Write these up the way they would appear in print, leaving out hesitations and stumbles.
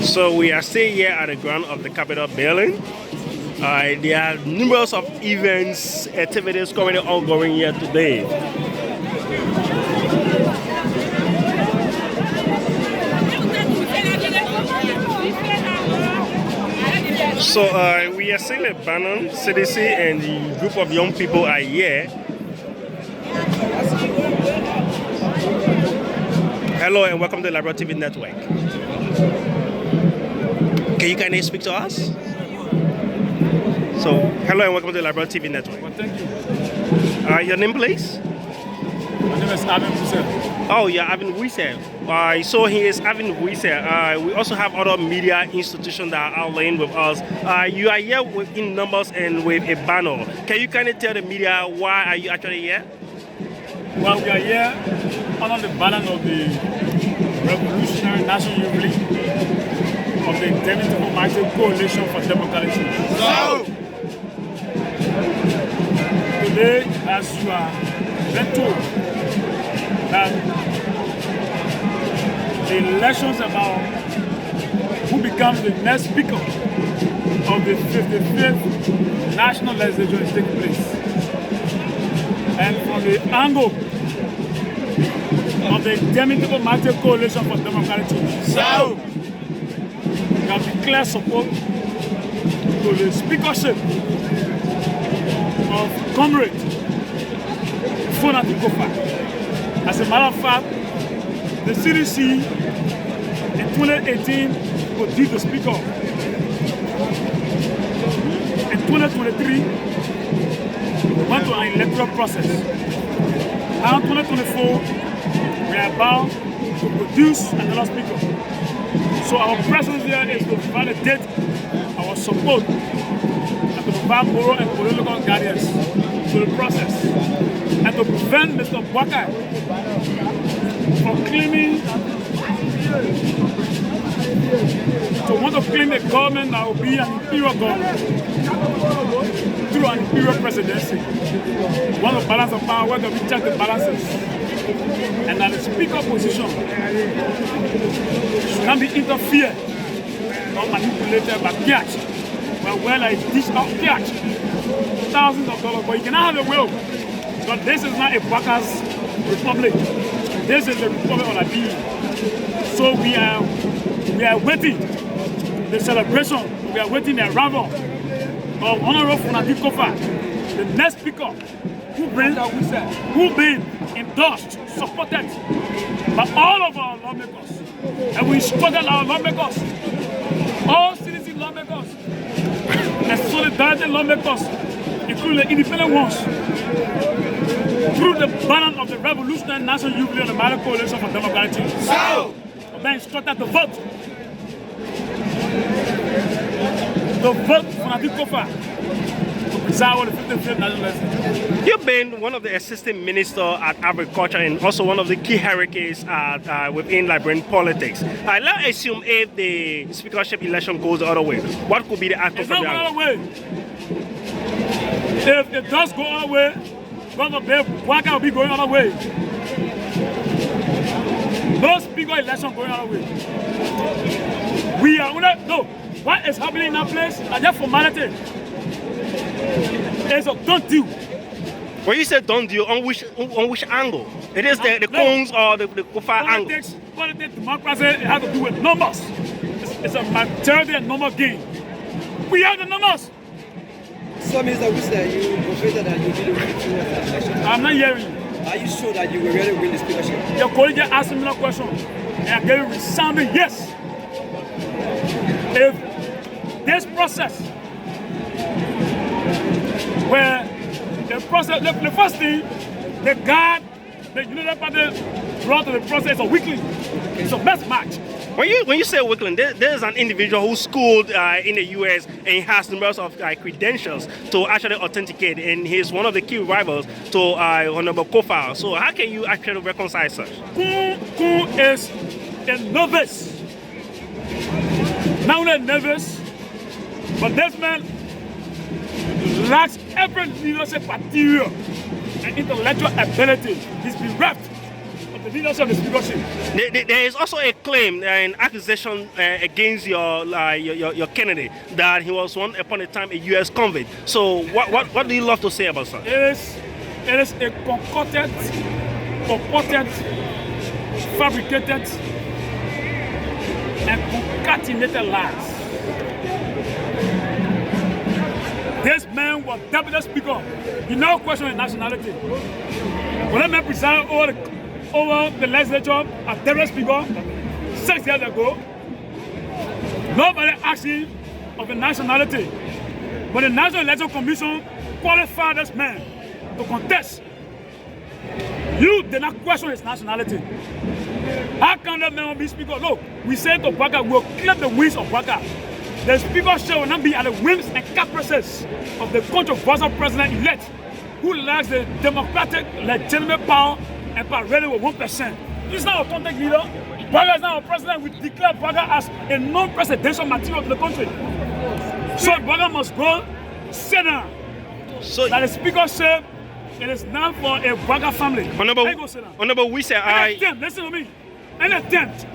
So we are still here at the ground of the Capitol building. There are numerous of events, activities currently ongoing here today. So we are seeing a banner, CDC and the group of young people are here. Hello and welcome to the Liberia TV Network. Can you kindly speak to us? So, hello and welcome to the Liberia TV Network. Well, thank you. Your name, please? My name is Avin Wise. Oh, yeah, Avin Wise. So he is Avin Wise. We also have other media institutions that are outlaying with us. You are here in numbers and with a banner. Can you kindly tell the media why are you actually here? Well, we are here under the banner of the Revolutionary National Youth League of the Democratic Coalition for Democratic Change. So, today, as you are been told, that the elections about who becomes the next speaker of the 55th National Legislature is taking place. And from the angle of the Democratic Coalition for Democratic Change, so we have declared support to the speakership of Comrade Fonati Kofa. As a matter of fact, the CDC in 2018 produced the speaker. In 2023, we went to an electoral process. Now in 2024, we are about to produce another speaker. So our presence here is to validate our support and to provide moral and political guidance to the process and to prevent Mr. Bwaka from claiming to want to claim a government that will be an imperial government through an imperial presidency. We want to balance the power, where we check the balances. And that the speaker position should not be interfered or manipulated by catch. Well, I dish out catch. Thousands of dollars, but you cannot have a will. But this is not a Bwaka's republic. This is the Republic of Liberia. So we are waiting the celebration. We are waiting the arrival of Honorable Fonati Kofa, the next speaker, who been endorsed, supported by all of our lawmakers. And we instructed our lawmakers, all citizen lawmakers, and solidarity lawmakers, including the independent ones, through the banner of the Revolutionary National Youth League of the Democratic Coalition for Democratic Change. So, they instructed to vote. To vote for Fonati Kofa to preside over the 55th National Legislature. You've been one of the assistant minister at agriculture and also one of the key hierarchies within Liberian politics. Let's assume if the speakership election goes the other way, what could be the outcome from that? It's not going the other way. If it does go the other way, Bwaka will be going the other way. No speaker election going the other way. We are no. What is happening in that place? Is just formality. It's a don't do. When you say don't do, on which angle? It is the Kongs or the Kofa angle? Politics, democracy, it has to do with numbers. It's a majority and number game. We have the numbers. So, Mr. Whisler, you confessed that you didn't win the election. I'm not hearing you. Are you sure that you will really win the speakership? Your colleague asked me that question, and I gave a resounding yes. If this process, where the process, the first thing, the guard, the United Party brought to the process of weekly. It's a best match. When you say weakling, there's an individual who's schooled in the US and he has numerous of credentials to actually authenticate, and he's one of the key rivals to Honorable Kofa. So how can you actually reconcile such? Who is a novice? Not only nervous, but this man lacks every leadership material and intellectual ability. He's bereft of the leadership of the speakership. There is also a claim, an accusation against your candidate that he was once upon a time a U.S. convict. So what do you love to say about that? It is a concocted, purported, fabricated, and concatenated lies. This man was deputy speaker. He now questioned his nationality. When that man presided over the legislature as deputy speaker 6 years ago, nobody asked him of the nationality. But the National Electoral Commission qualified this man to contest. You did not question his nationality. How can that man be speaker? Look, we said to Baka, we'll clip the wings of Baka. The speakership will not be at the whims and caprices of the controversial president-elect who lacks the democratic legitimate power and paraded with 1%. He's not a authentic leader. Baka is not a president. We declare Baka as a non-presidential material to the country. So Baka must go sit down. So that the speakership, it is not for a Baka family. Honorable, we say listen to me. An attempt.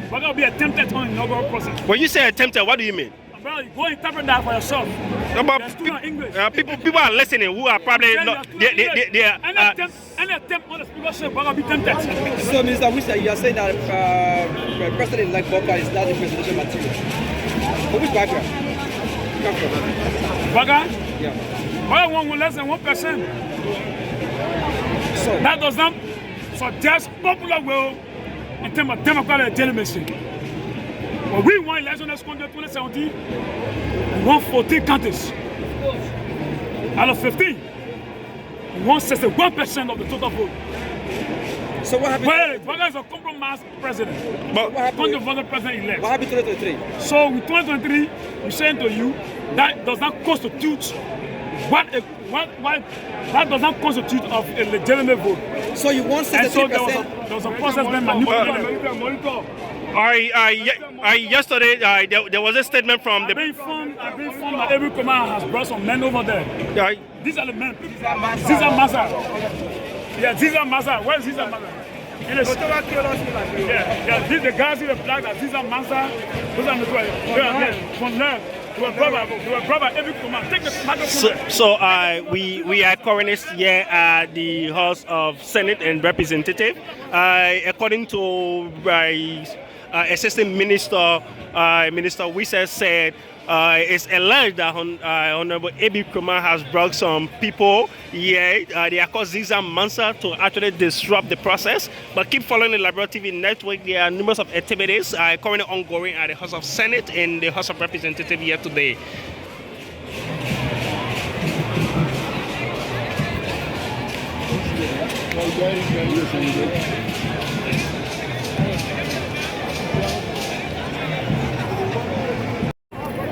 Baka will be attempted on the inaugural process. When you say attempted, what do you mean? Bro, go interpret that for yourself. People are listening who are probably not. Any attempt on the speakership, Baka will be tempted. So, Mr. Wisa, you are saying that President-elect Baka is not a presidential material. From which background? Come from? Baka? Yeah. Baka won less than 1%. So that does not suggest popular will in terms of democratic legitimacy. When we won election in this country in 2017, we won 14 counties. Out of 15, we won 61% of the total vote. So what happened? Well, Baka is a compromise president. But what happened? President-elect. What happened in 2023? So in 2023, we saying to you that does not constitute that does not constitute of a legitimate vote. So you want 63%? And so there was a process being manipulated. Yesterday, there was a statement from the... I've been informed that every command has brought some men over there. These are the men. Caesar Maza. Yeah, Caesar Maza. Where is Caesar Maza? Yeah, these the guys in the flag that Caesar Maza. Those are the 12. From there. We are currently here at the House of Senate and Representative. According to Assistant Minister Minister Wisa said, it's alleged that Honorable Abi Kumar has brought some people here. They are called Ziza Mansa to actually disrupt the process. But keep following the Liberia TV network. There are numerous of activities currently ongoing at the House of Senate and the House of Representatives here today.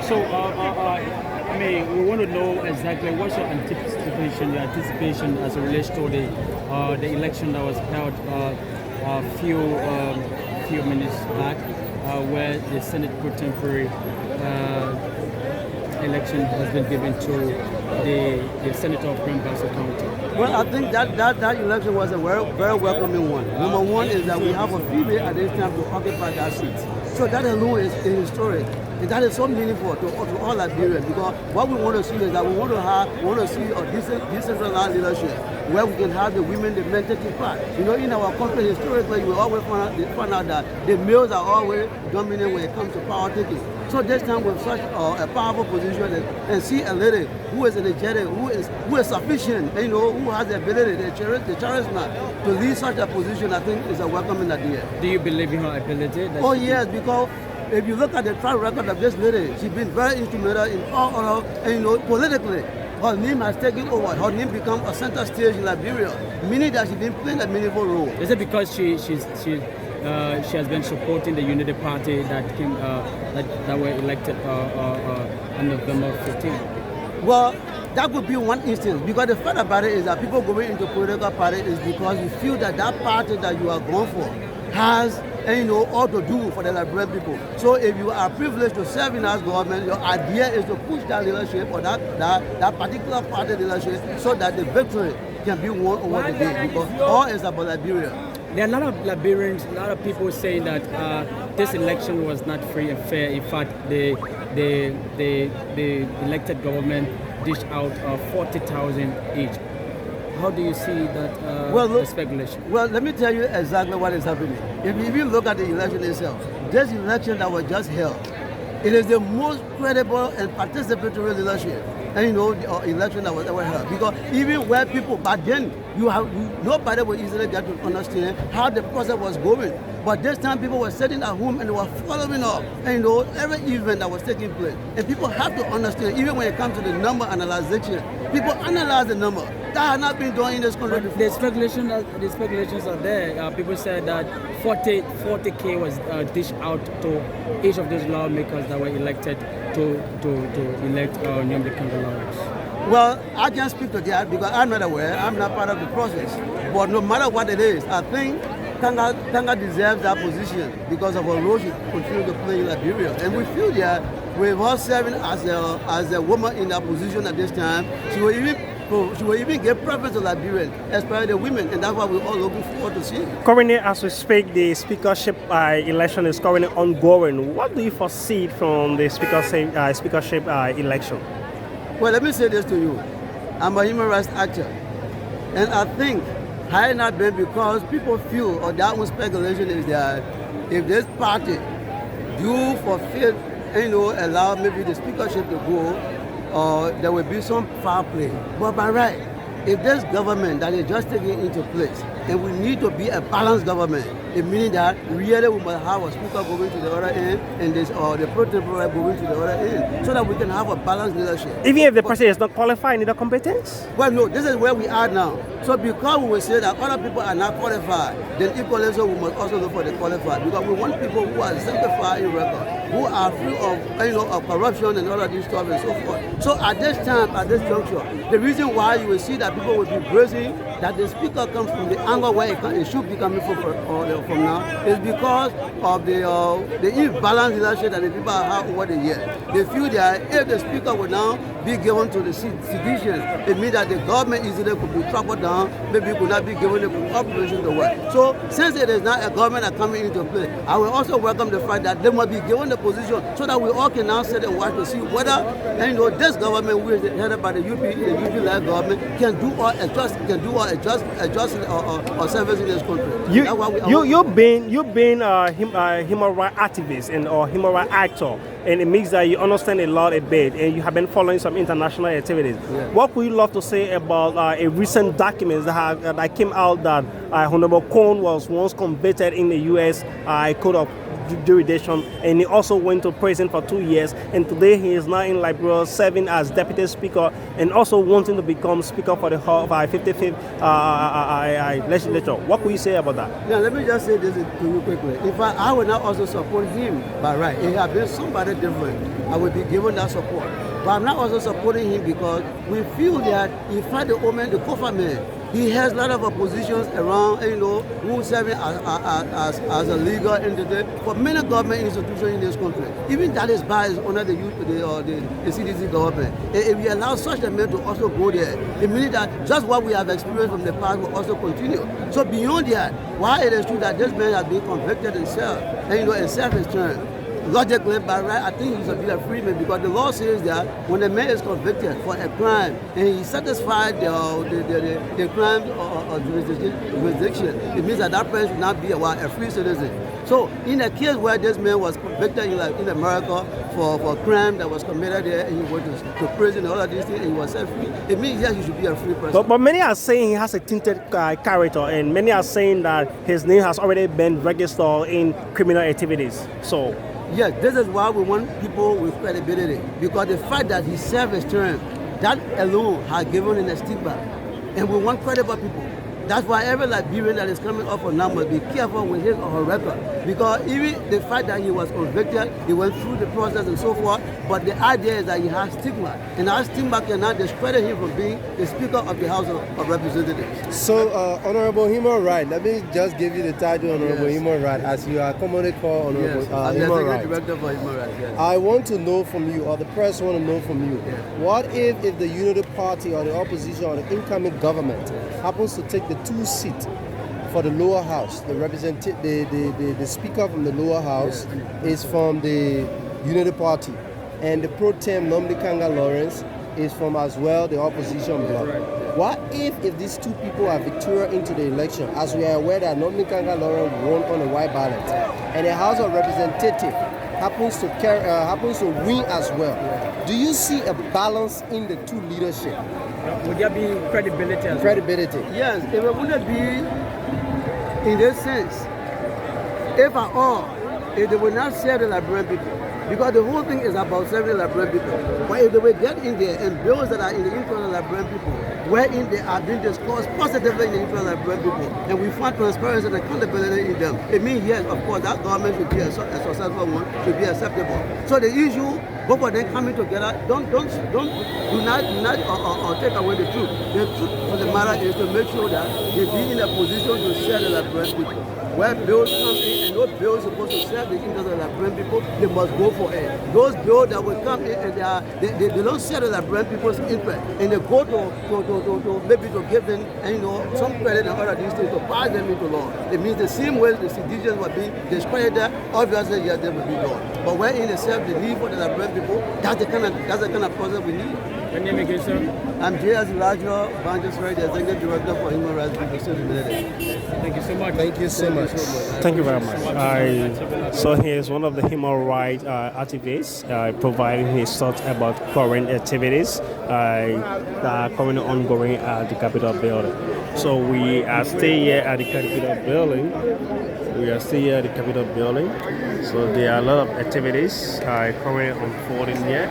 So, we want to know exactly what's your anticipation as it relates to the election that was held a few minutes back, where the Senate pro tempore election has been given to the Senator of Grand Bassa County. Well, I think that election was a very welcoming one. Number one is that we have a female at this time to occupy that seat. So that alone is historic. And that is so meaningful to all Liberians, because what we want to see is that we want to see a decentralized leadership where we can have the women, the men taking part. You know, in our country historically, we always find out that the males are always dominant when it comes to power taking. So this time with such a powerful position and see a lady who is energetic, who is sufficient, and, you know, who has the ability, the charisma to lead such a position, I think is a welcoming idea. Do you believe in her ability? Oh yes, because if you look at the track record of this lady, she's been very instrumental in all of, and, you know, politically. Her name has taken over. Her name become a center stage in Liberia, meaning that she's been playing a meaningful role. Is it because she has been supporting the Unity Party that came that were elected on November 15th? Well, that could be one instance, because the fact about it is that people going into political party is because you feel that that party that you are going for has, and, you know, all to do for the Liberian people. So if you are privileged to serve in our government, your idea is to push that leadership or that particular party leadership so that the victory can be won over the day, because all is about Liberia. There are a lot of Liberians, a lot of people saying that this election was not free and fair. In fact, the elected government dished out 40,000 each. How do you see that the speculation? Well, let me tell you exactly what is happening. If you look at the election itself, this election that was just held, it is the most credible and participatory election, election that was ever held. Because even where people back then, nobody would easily get to understand how the process was going. But this time, people were sitting at home and they were following up, every event that was taking place. And people have to understand, even when it comes to the number analyzation, people analyze the number. That has not been done in this country before. The speculations are there. People said that 40K was dished out to each of those lawmakers that were elected to elect New American lawyers. Well, I can't speak to that because I'm not aware. I'm not part of the process. But no matter what it is, I think Tanga deserves that position because of her role she continues to play in Liberia. And we feel that with her serving as a woman in that position at this time, she will even give preference to Liberians, especially the women, and that's what we're all looking forward to see. Currently, as we speak, the speakership election is currently ongoing. What do you foresee from the speakership election? Well, let me say this to you. I'm a human rights actor, and I think had it not been because people feel, or that one speculation is that if this party do fulfill, allow maybe the speakership to go, there will be some foul play. But by right, if this government that is just taking into place, then we need to be a balanced government. It means that really we must have a speaker going to the other end and the protocol going to the other end, so that we can have a balanced leadership. Even if the person is not qualified in the competence? Well, no, this is where we are now. So because we will say that other people are not qualified, then equally so we must also look for the qualified, because we want people who are certified in record, who are free of of corruption and all of this stuff and so forth. So at this time, at this juncture, the reason why you will see that people will be praising that the speaker comes from the angle where it should be coming from now is because of the imbalanced leadership that the people have over the years. They feel that if the speaker will now be given to the citizens, it means that the government easily could be trampled down, maybe could not be given the population to work. So since it is not a government that coming into play, I will also welcome the fact that they must be given the position so that we all can now sit and watch to see whether this government, which is headed by the UP-led government, can do or adjust or service in this country. You've been a human rights activist or human rights actor, and it means that you understand a lot a bit, and you have been following some international activities. Yeah. What would you love to say about a recent document that came out that Honorable Cohn was once convicted in the U.S. Code of Jurisdiction, and he also went to prison for 2 years, and today he is now in Liberia serving as deputy speaker and also wanting to become speaker for the 55th legislature. What could you say about that? Yeah, let me just say this to you quickly. In fact, I will not also support him by right. If he had been somebody different, I would be given that support. But I'm not also supporting him because we feel that in fact the Kofa man, he has a lot of positions around, who serving as a legal entity for many government institutions in this country. Even that is biased under the CDC government. If we allow such a man to also go there, it means that just what we have experienced from the past will also continue. So beyond that, while it is true that this man has been convicted himself, and served his term, logically, by right, I think he should be a free man because the law says that when a man is convicted for a crime and he satisfied the crime or jurisdiction, it means that person should not be a free citizen. So in a case where this man was convicted in America for a crime that was committed there and he went to prison and all of these things and he was set free, it means yes, he should be a free person. But many are saying he has a tinted character, and many are saying that his name has already been registered in criminal activities. So yes, this is why we want people with credibility, because the fact that he served his term, that alone has given him a stigma, and we want credible people. That's why every Liberian that is coming up for now must be careful with his or her record, because even the fact that he was convicted, he went through the process and so forth, but the idea is that he has stigma, and that stigma cannot discredit him from being the Speaker of the House of Representatives. So, Honorable Human Rights, let me just give you the title Honorable Human Rights, as you are commonly called Honorable Human Rights. Director for Human Rights, yes. I want to know from you, or the press want to know from you, what if the Unity Party or the opposition or the incoming government happens to take the 2 seats for the lower house. The speaker from the lower house is from the Unity Party, and the pro tem Nomdi Kanga Lawrence is from as well the opposition bloc. What if these two people are victorious into the election, as we are aware that Nomdi Kanga Lawrence won on a white ballot, and the House of Representatives happens to win as well? Do you see a balance in the two leadership? Would there be credibility as well? Credibility. Yes, if it wouldn't be in this sense, if at all, if they will not serve the Liberian people, because the whole thing is about serving the Liberian people. But if they will get in there and bills that are in the interest of the Liberian people, wherein they are being discussed positively in the interest of the Liberian people, and we find transparency and accountability in them, it means yes, of course, that government should be a successful one, should be acceptable. So the issue, both of them coming together, do not take away the truth. The truth of the matter is to make sure that they be in a position to serve the Liberian people. Where bills come in and those bills supposed to serve the interest of the Liberian people, they must go for it. Those bills that will come in and they don't serve the Liberian people's interest, and they go to maybe to give them some credit and other these things to pass them into law. It means the same way the citizens were being discredited, obviously yes, they will be done. But wherein they serve the need for the Liberian people, that's the kind of process we need. Your name again, sir? I'm J.S. Rajo, Banjaswari, the Executive Director for Human Rights People. Thank you so much. Thank you so much. Thank you very much. So here's one of the human rights activists providing his thoughts about current activities that are currently ongoing at the Capitol building. So we are still here at the Capitol building. So there are a lot of activities currently unfolding here.